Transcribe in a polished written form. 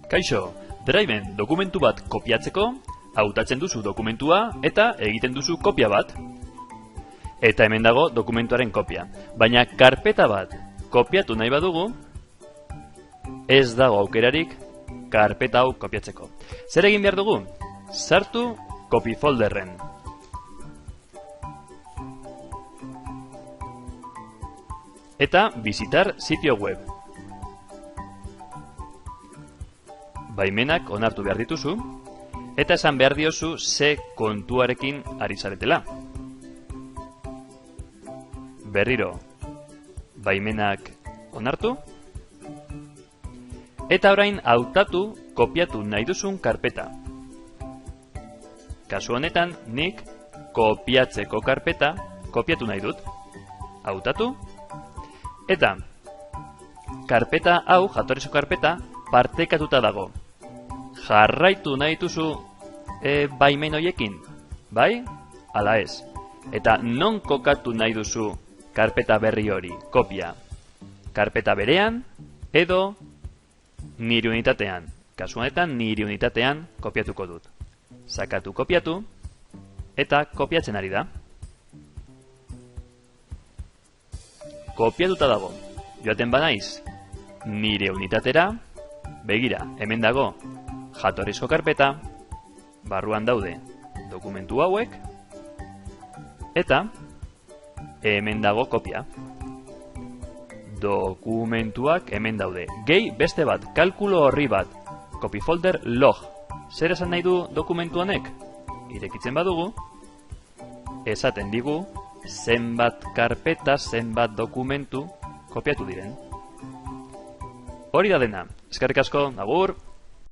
Kaixo, Driven dokumentu bat kopiatzeko, hautatzen duzu dokumentua eta egiten duzu kopia bat. Eta hemen dago dokumentuaren kopia. Baina karpeta bat kopiatu nahi badugu, ez dago aukerarik karpeta hau kopiatzeko. Zer egin behar dugu? Sartu copy folderren. Eta visitar sitio web. Baimenak onartu behar dituzu, eta esan behar diozu ze kontuarekin ari zaretela. Berriro, baimenak onartu, eta orain hautatu kopiatu nahi duzun karpeta. Kasu honetan, nik kopiatzeko karpeta kopiatu nahi dut. Hautatu, eta karpeta hau, jatorrizko karpeta, partekatuta dago. Jarraitu nahi dituzu baimen horiekin, bai? Ala ez. Eta non kokatu nahi duzu karpeta berri hori, kopia? Karpeta berean edo nire unitatean. Kasu honetan nire unitatean kopiatuko dut. Sakatu kopiatu eta kopiatzen ari da. Kopiatuta dago. Joaten banaiz nire unitatera, begira, hemen dago jatorrizko karpeta, barruan daude dokumentu hauek, eta hemen dago kopia. Dokumentuak hemen daude. Gehi beste bat, kalkulo horri bat, copy folder log. Zer esan nahi du dokumentu honek? Irekitzen badugu, esaten digu zenbat karpeta, zenbat dokumentu kopiatu diren. Hori da dena. Eskerrik asko, agur!